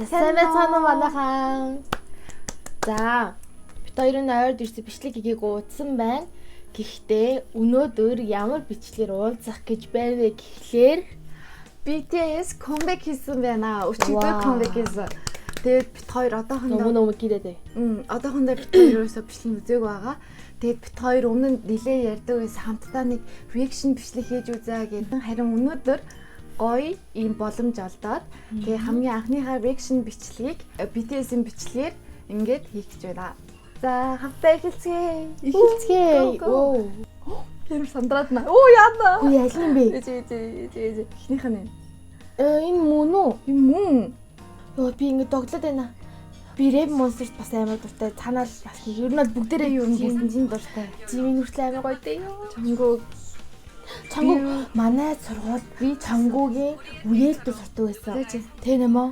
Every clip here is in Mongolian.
Сайн байцгаана уу манайхан. За, бид хоёрын ойрд ирсэн бичлэг хийгээг уудсан байна. Гэхдээ өнөөдөр ямар бичлэр уулзах гэж байна вэ гэхлээр BTS comeback хийсэн байна. Өчигдөр comeback хийсэн. Тэгээд бид хоёр одоохондоо өмнө гидээд. Одоохондоо бид хоёр ерөөсөө бичлэг үзээг байгаа. Тэгээд бид хоёр өмнө нь нилээ ярьдаг байсан хамтдаа нэг reaction бичлэг хийж үзээ гэдэг. Харин өнөөдөр гоё ийм боломж олдоод тэгээ хамгийн анхныхаа reaction бичлэгийг BTS-ийн бичлэгээр ингээд хийх гэж байна. За хамтдаа эхэлцгээе. Оо. Тэр сандраад наа. Оо яана. Үгүй аль юм бэ? Ээ. Эхнийх нь. Энэ мөн үү? Энэ мөн. Йоо би ингэ доглоод байна. Би Rap Monsters бас амар дуртай. Танаа л бас ер нь бол бүгдээрээ юу юм гэсэн дуртай. Жимийн хүртэл амар гоё дээ. Чангуу манай сургууль би Чангуугийн үеэлдүү сурдаг байсан. Тэ нэмэ?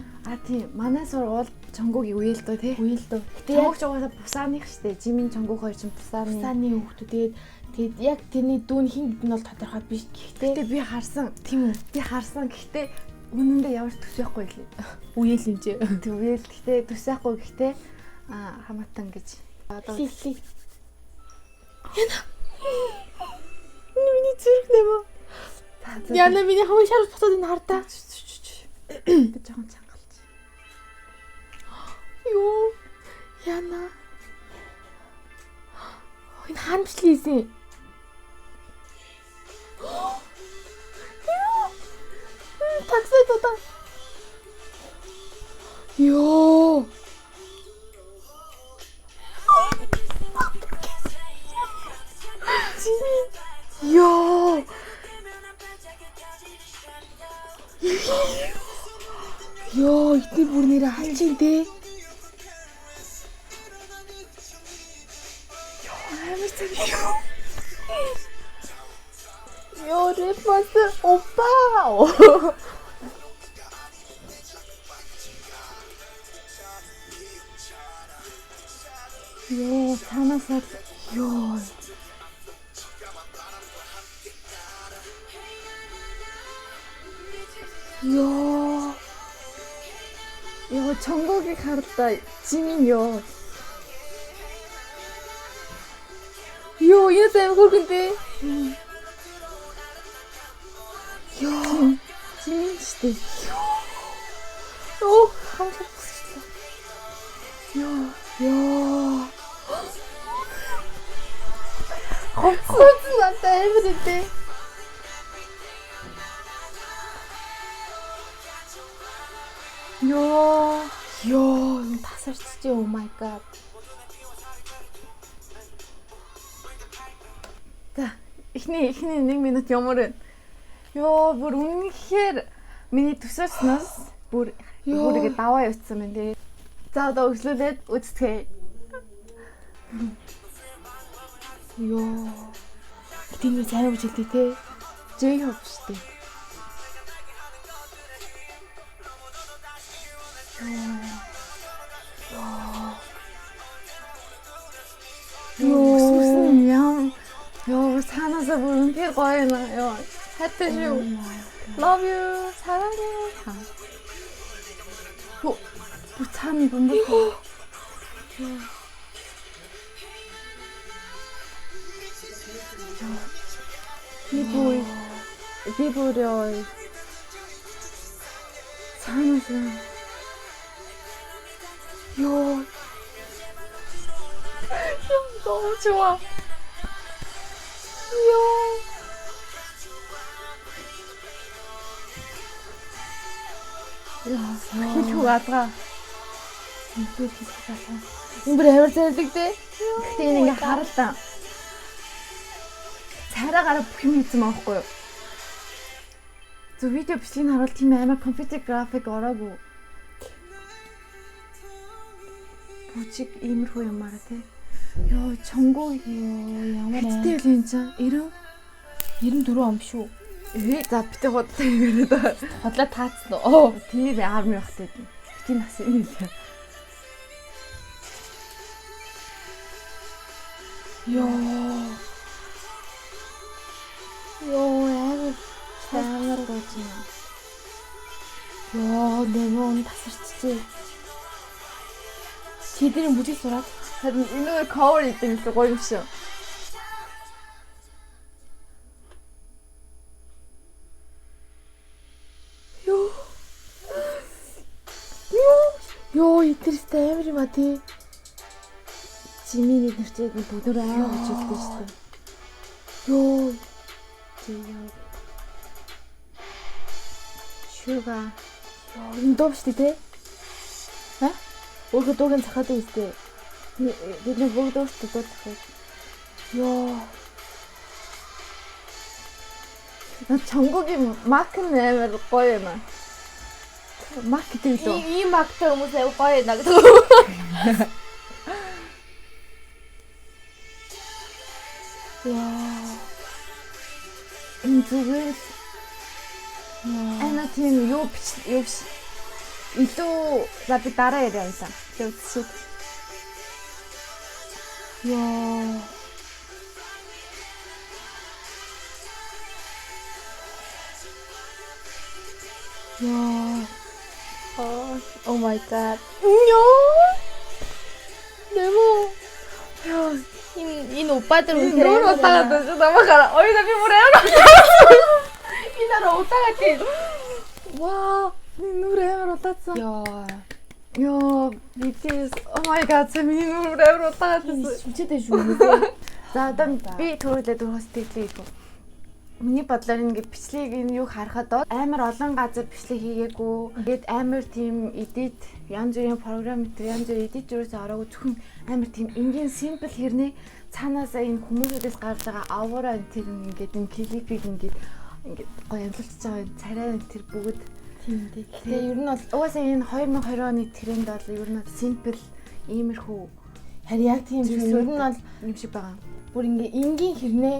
Тийм. Манай сургууль Чангуугийн үеэлдүү тий. Үеэлдүү. Чангууч угаасаа Пусааных штэ. Жимийн Чангуу хоёр чинь Пусааны хүүхдүүд. Тэгээд яг тэрний дүүн хин гэдэг нь бол тодорхой биш. Гэхдээ би харсан. Тийм үү? Би харсан. Гэхдээ үнэндээ ямар төсөхгүй лээ. Үеэл юм чи. Түгээл гэхдээ төсөхгүй гэхдээ хамаатан гэж. Хи. Миний зүрх нэмэ. Яна миний хамгийн шарал ботод энэ хардаа. Би жоохон чангалж. Юу? Яна. Энэ хаан бичлээсэн. Таксид удаа. Ёо. Ёо. Ёо, итний бүр нэрээ хачин дээ. Ёо, амар цаа. Ёо, Rap Monster опа. Ёо, цаанасаа Ёо. Ёо. Ёо, Чангуугийг харлаа. Жимийн ёо. Ёо, энэ зэм хөргөндөө. Ёо, Жимийн штэ. Оо, хамтлаг бүсчлээ. Ёо. Хөөс надад амар дээ. Ёо, энэ тасарч чи oh my god. За, эхний 1 минут ямар вэ? Ёо, бүр үнэхээр миний төсөөснөөс бүр бүргээ даваа явцсан байна тий. За одоо өглөөлээд үзтгэе. Ёо. Тэний сайн үжилтэй те. J-Hope штэ. Ёо, цаанаасаа бүр үнэхээр гоё юм аа. Ёо, хайртай шүү. Love you. 사랑해. бүр цаана бомбоо. Би бүр ёо. цаанасаа. Ёо. 너무 좋아. Хэлэх адгаа. Энэ бүр амар зэрлэг дээ. Гэхдээ энэ ингээ харалтаа. Царайгаараа бүх юм хийсэн байхгүй юу? Зөв видео бичлэгийг харуул тийм амар компьютер график ороогүй. Бүжиг иймэрхүү юм аа тий. Ёо, Чангуу Ямар хэдтэй вэ энэ чинь? 94 он биш үү? За битээ худлаа юм байна. Хотлоо таацсан уу? Тэр арми бахтай. Битийн нас юм лээ. Ёо. Ёо, амар гооч юм. Ёо, нэмэн тасарчжээ. Чидэрийн бүжиг сураад. харин энэ cover идэм л гоё юм шиг. Ёо. Ёо, итерстэй амар юм а тий. Жиминий нэрчээд бүгд амар гэж хэлдэг шүү дээ. Ёо. Жимээ. Шуга. Ёо, энэ дуу шүү дээ тий. Ха? Өөрөө дуугийн цахаад үстэй. Бид нэг бүгд өөртөө дуулах. Ёо. Чонгогийн мак нээр гоё юм аа. Мак гэдэг үү? Ийм магтай хүмүүс аяа гоё байна гэдэг. Яа. Энэ зүгээр ана тийм юу илүү за би дараа яриа юмсан. Тэр үсэг. Яа. Яа. Oh my god. Ёо. Нэмээ. Яа. Энэ 오빠들 үнэхээр нүүр утаагаад байна намайхаар. Ойда би бүр амар. энэ араа утаагаад тийм. Вау. Нүүр амар утаацсан. Яа. Ёо, BTS. Oh my god, миний нүүр амар утаагаад байна. Сүнчээдээ шүү. За одоо би төрүүлээд өөрөөс тэглэе гэх. Миний бодлоор ингэ бичлэгийг энэ юу харахад амар олон газар бичлэг хийгээгүй. Тэгээд амар тийм эдит янз бүрийн програм янз бүрийн эдит юусэн ороогүй зөвхөн амар тийм энгийн симпл хэрнээ цаанаасаа энэ хүмүүсээс гарч байгаа авара энэ тэр ингээд энэ клипийг ингээд гоё амжилтж байгаа царай тэр бүгд Тийм дээ. Тэгээ ер нь бол угаасаа энэ 2020 оны тренд бол ер нь симпл иймэрхүү харин яг тийм шүү. Ер нь бол юм шиг байгаа. бүр ингээ энгийн хэрнээ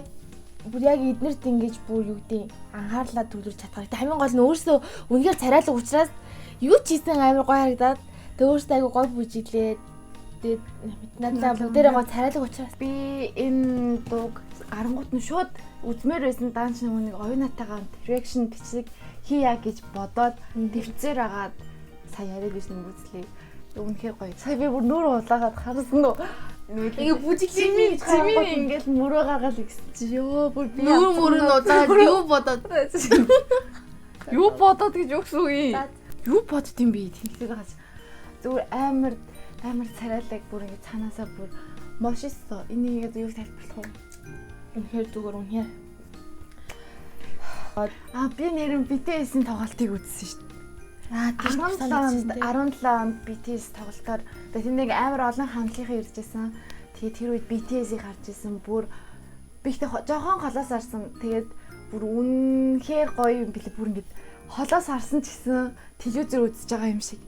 бүр яг эднэрт ингэж бүр юу гэдэг анхаарлаа төвлөрч чадхаа. Хамгийн гол нь өөрөөсөө үнэхээр царайлаг учраас юу ч хийсэн амар гоё харагдаад тэгээ өөрөөсөө айгу гоё бүжиглээд тэгээд надад бүгдээрээ гоё царайлаг учраас Би энэ дууг арангуут нь шууд үзмээр байсан данч нэг оюунатайгаа reaction бичлэг хийя гэж бодоод төвцээр агаад сая яриад байсан үзлээ. Үнэхээр гоё. Сая би бүр нүүр улаагаад харсан уу? ингээ бүжиглээ гэж Жимийн ингээл мөрөө гаргаад гэсэн чи ёо бүр би нүүр мөрөн удаад юу бодоод юу бодоод гэж өгсөн үе. Юу боддtiin би тэнхлээд байгаа. Зүгээр амар царайлаг бүр ингээ цаанаасаа бүр мошисоо. Энийг юу тайлбарлах вэ? үнэхээр зүгээр үнэхээр Би нэрэн BTS-ийн тоглолтыг үзсэн шүү дээ. 17 онд BTS тоглолтоор тэр нэг амар олон хамтлагийн иржсэн. Тэгээд тэр үед BTS-ийг харж исэн. Бүр би ихтэй жоохон холоос харсан. Тэгээд бүр үнэхээр гоё юм билээ. Бүр ингээд холоос харсан ч гэсэн телевизээр үзэж байгаа юм шиг.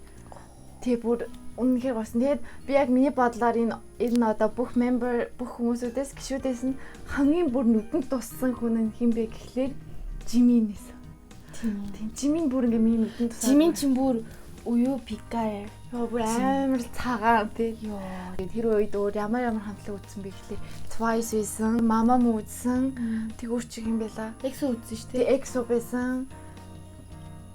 Тэгээ бүр үнэхээр гоёсэн. Тэгээд би яг миний бодлоор энэ одоо бүх хүмүүсүүдээс гişүүдээс нь хамгийн бүр нүдэнд туссан хүн нь хэн бэ гэхлээр Жиминээс. Тийм. Жимин бүр ингээ миний нүдэнд туссан. Жимин чин бүр уюу пикаа. Ёо бүр амар цагаан тий. Ёо. Тэр үед өөр ямар хамтлаг үзсэн бэ гэхлээр Twice байсан, Mamamoo үзсэн. Тэгвэр чи юм байла. EXO үзсэн шүү Тэг EXO байсан.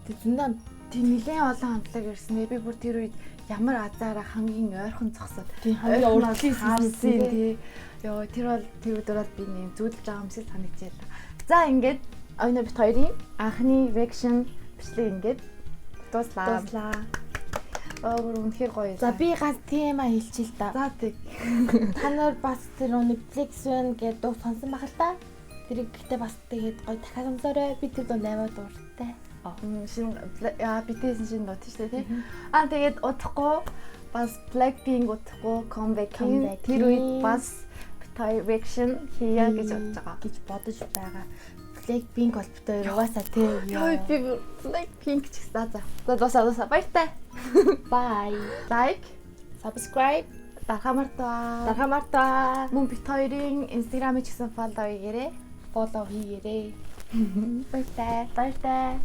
дээ. Зөндөө Тэг нэлээд олон хамтлаг ирсэн. Би бүр тэр үед ямар азаараа хамгийн ойрхон зогсоод тийм хамгийн урдлын харсан тий. Ёо тэр үед бол би нэг зүудэлж байгаа юм шиг санагдчихлаа. За ингээд ойно бит хоёрын анхны reaction бичлэг ингээд дуслаа. Өөр үнэхээр гоё. За би ганц тема хэлчихье л да. За тэг. Та нар бас тэр Netflix байна гэдэг дуу сонсон баг л да. Тэрийг гэхдээ бас тэгээд гоё дахиад сонсоорой. Би тэр дуу 8 дууртай. BTS шинэ нот шүү дээ тий. Тэгээд удахгүй бас Blackpink удахгүй comeback тэр үед бас бит reaction хийя гэж бодож байгаа. гэж бодож байгаа. Blackpink бол бит хоёр угаасаа тий. Яа би Blackpink ч гэсэн за дуусаа баяртай. Bye. Like, Subscribe. дархамартаа. Мөн бит хоёрын Instagram-ыг ч гэсэн follow хийгээрэй. Follow хийгээрэй. Баяртай.